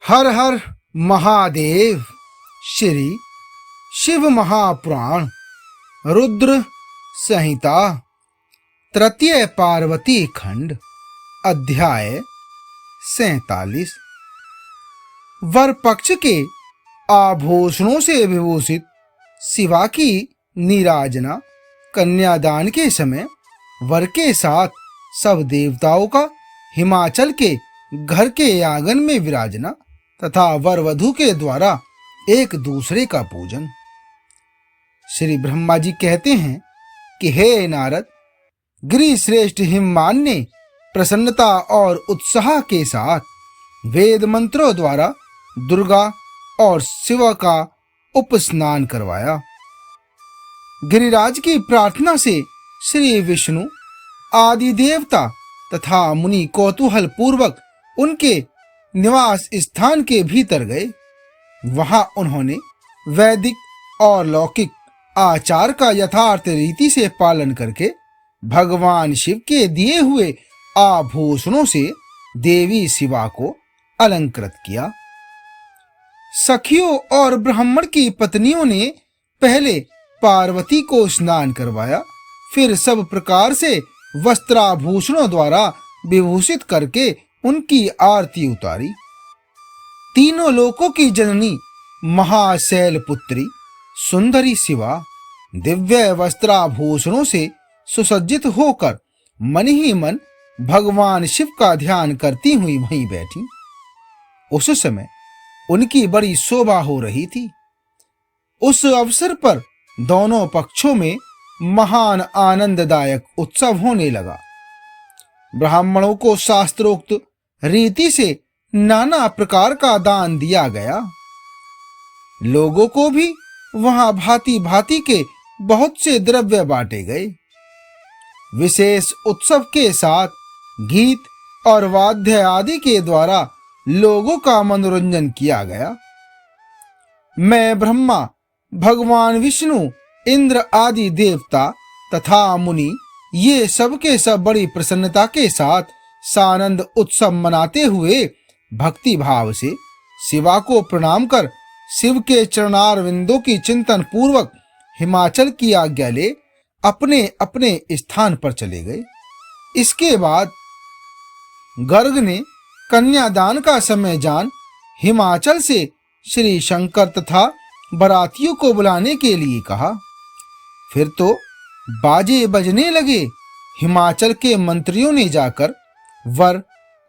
हर हर महादेव। श्री शिव महापुराण रुद्र संहिता तृतीय पार्वती खंड अध्याय 47। वर पक्ष के आभूषणों से विभूषित शिवा की नीराजना कन्यादान के समय वर के साथ सब देवताओं का हिमाचल के घर के आंगन में विराजना तथा वर वधू के द्वारा एक दूसरे का पूजन। श्री ब्रह्मा जी कहते हैं कि हे नारद, गिरि श्रेष्ठ हिममान ने प्रसन्नता और उत्साह के साथ वेद मंत्रों द्वारा दुर्गा और शिव का उपस्नान करवाया। गिरिराज की प्रार्थना से श्री विष्णु आदि देवता तथा मुनि कौतूहल पूर्वक उनके निवास स्थान के भीतर गए। वहां उन्होंने वैदिक और लौकिक आचार का यथार्थ रीति से पालन करके भगवान शिव के दिए हुए आभूषणों से देवी शिवा को अलंकृत किया। सखियों और ब्राह्मण की पत्नियों ने पहले पार्वती को स्नान करवाया, फिर सब प्रकार से वस्त्राभूषणों द्वारा विभूषित करके उनकी आरती उतारी। तीनों लोकों की जननी महाशैल पुत्री सुंदरी शिवा दिव्य वस्त्राभूषणों से सुसज्जित होकर मन ही मन भगवान शिव का ध्यान करती हुई वहीं बैठी। उस समय उनकी बड़ी शोभा हो रही थी। उस अवसर पर दोनों पक्षों में महान आनंददायक उत्सव होने लगा। ब्राह्मणों को शास्त्रोक्त रीति से नाना प्रकार का दान दिया गया। लोगों को भी वहां भांति भांति के बहुत से द्रव्य बांटे गए। विशेष उत्सव के साथ गीत और वाद्य आदि के द्वारा लोगों का मनोरंजन किया गया। मैं ब्रह्मा, भगवान विष्णु, इंद्र आदि देवता तथा मुनि ये सब के सब बड़ी प्रसन्नता के साथ सानंद उत्सव मनाते हुए भक्ति भाव से शिवा को प्रणाम कर शिव के चरणारविंदों की चिंतन पूर्वक हिमाचल की आज्ञा ले अपने अपने स्थान पर चले गए। इसके बाद गर्ग ने कन्यादान का समय जान हिमाचल से श्री शंकर तथा बारातियों को बुलाने के लिए कहा। फिर तो बाजे बजने लगे। हिमाचल के मंत्रियों ने जाकर वर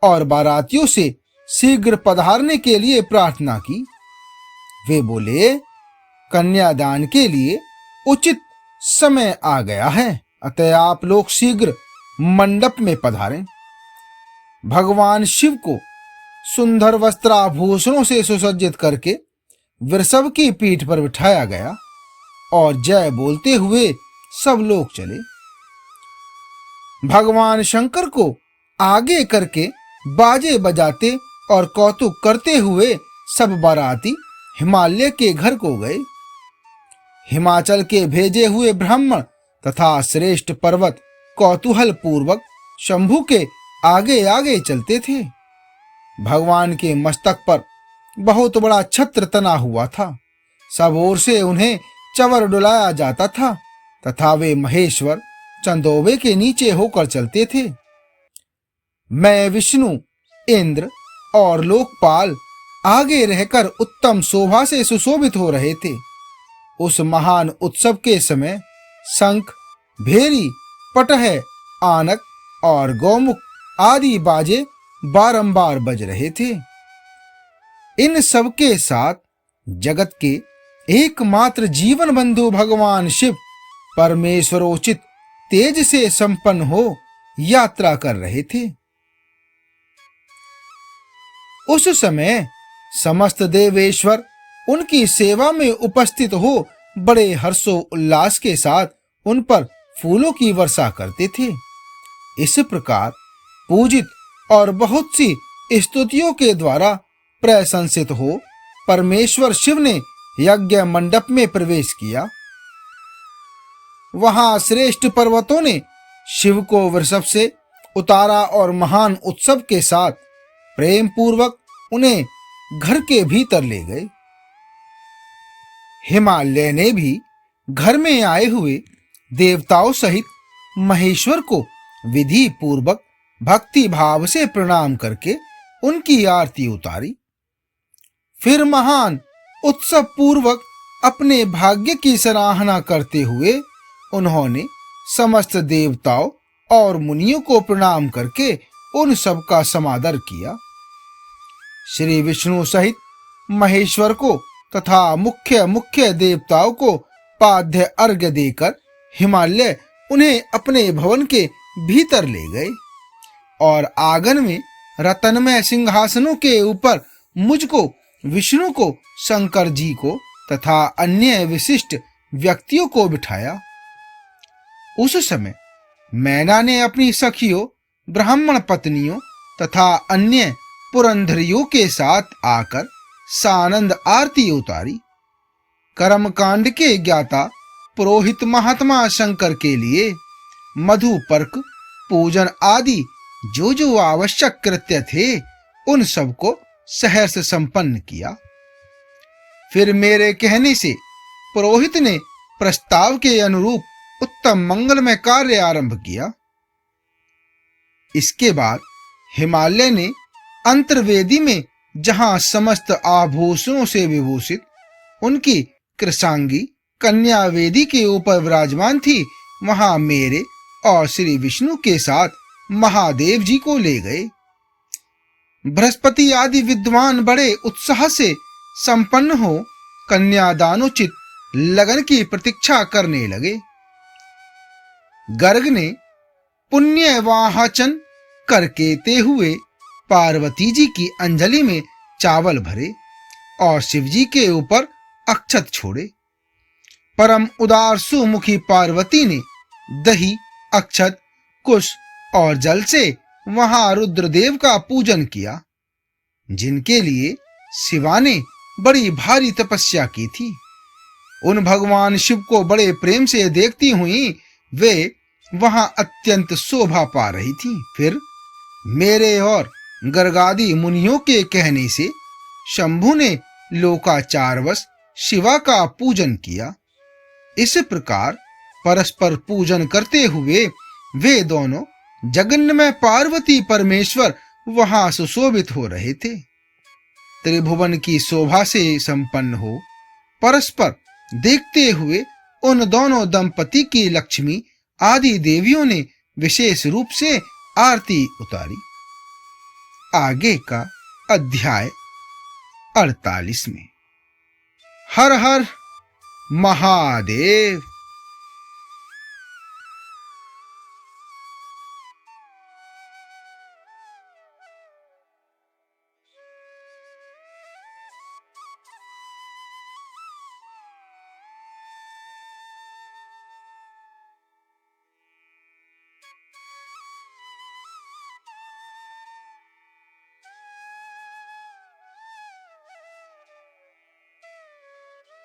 और बारातियों से शीघ्र पधारने के लिए प्रार्थना की। वे बोले, कन्यादान के लिए उचित समय आ गया है, अतः आप लोग शीघ्र मंडप में पधारें। भगवान शिव को सुंदर वस्त्राभूषणों से सुसज्जित करके वृषभ की पीठ पर बिठाया गया और जय बोलते हुए सब लोग चले। भगवान शंकर को आगे करके बाजे बजाते और कौतुक करते हुए सब बाराती हिमालय के घर को गए। हिमाचल के भेजे हुए ब्राह्मण तथा श्रेष्ठ पर्वत कौतूहल पूर्वक शंभु के आगे आगे चलते थे। भगवान के मस्तक पर बहुत बड़ा छत्र तना हुआ था। सब ओर से उन्हें चवर डुलाया जाता था तथा वे महेश्वर चंदोबे के नीचे होकर चलते थे। मैं विष्णु, इंद्र और लोकपाल आगे रहकर उत्तम शोभा से सुशोभित हो रहे थे। उस महान उत्सव के समय शंख, भेरी, पटह, आनक और गौमुख आदि बाजे बारंबार बज रहे थे। इन सब के साथ जगत के एकमात्र जीवन बंधु भगवान शिव परमेश्वरोचित तेज से संपन्न हो यात्रा कर रहे थे। उस समय समस्त देवेश्वर उनकी सेवा में उपस्थित हो बड़े हर्षो उल्लास के साथ उन पर फूलों की वर्षा करते थे। इस प्रकार पूजित और बहुत सी स्तुतियों के द्वारा प्रशंसित हो परमेश्वर शिव ने यज्ञ मंडप में प्रवेश किया। वहां श्रेष्ठ पर्वतों ने शिव को वृषभ से उतारा और महान उत्सव के साथ प्रेम पूर्वक उन्हें घर के भीतर ले गए। हिमालय ने भी घर में आए हुए देवताओं सहित महेश्वर को विधि पूर्वक भक्ति भाव से प्रणाम करके उनकी आरती उतारी। फिर महान उत्सव पूर्वक अपने भाग्य की सराहना करते हुए उन्होंने समस्त देवताओं और मुनियों को प्रणाम करके उन सब का समादर किया। श्री विष्णु सहित महेश्वर को तथा मुख्य मुख्य देवताओं को पाद्य अर्घ्य देकर हिमालय उन्हें अपने भवन के भीतर ले गए और आंगन में रत्नमय सिंहासनों के ऊपर मुझको, विष्णु को, शंकर जी को तथा अन्य विशिष्ट व्यक्तियों को बिठाया। उस समय मैना ने अपनी सखियों, ब्राह्मण पत्नियों तथा अन्य पुरंधरियों के साथ आकर सानंद आरती उतारी। कर्मकांड के ज्ञाता पुरोहित महात्मा शंकर के लिए मधु पर्क, पूजन आदि जो जो आवश्यक कृत्य थे उन सब को सहर्ष संपन्न किया। फिर मेरे कहने से पुरोहित ने प्रस्ताव के अनुरूप उत्तम मंगलमय कार्य आरंभ किया। इसके बाद हिमालय ने अंतर्वेदी में जहां समस्त आभूषणों से विभूषित उनकी कृशांगी कन्या वेदी के ऊपर विराजमान थी, वहां मेरे और श्री विष्णु के साथ महादेव जी को ले गए। बृहस्पति आदि विद्वान बड़े उत्साह से संपन्न हो कन्यादानोचित लगन की प्रतीक्षा करने लगे। गर्ग ने पुण्य वाहचन करके हुए पार्वती जी की अंजलि में चावल भरे और शिवजी के ऊपर अक्षत छोड़े। परम उदार सुमुखी पार्वती ने दही, अक्षत, कुश और जल से वहां रुद्रदेव का पूजन किया, जिनके लिए शिवा ने बड़ी भारी तपस्या की थी। उन भगवान शिव को बड़े प्रेम से देखती हुई वे वहां अत्यंत शोभा पा रही थी। फिर मेरे और गर्गादि मुनियों के कहने से शंभु ने लोकाचारवश शिवा का पूजन किया। इस प्रकार परस्पर पूजन करते हुए वे दोनों जगन्मय पार्वती परमेश्वर वहां सुशोभित हो रहे थे। त्रिभुवन की शोभा से संपन्न हो परस्पर देखते हुए उन दोनों दंपति की लक्ष्मी आदि देवियों ने विशेष रूप से आरती उतारी। आगे का अध्याय 48 में। हर हर महादेव।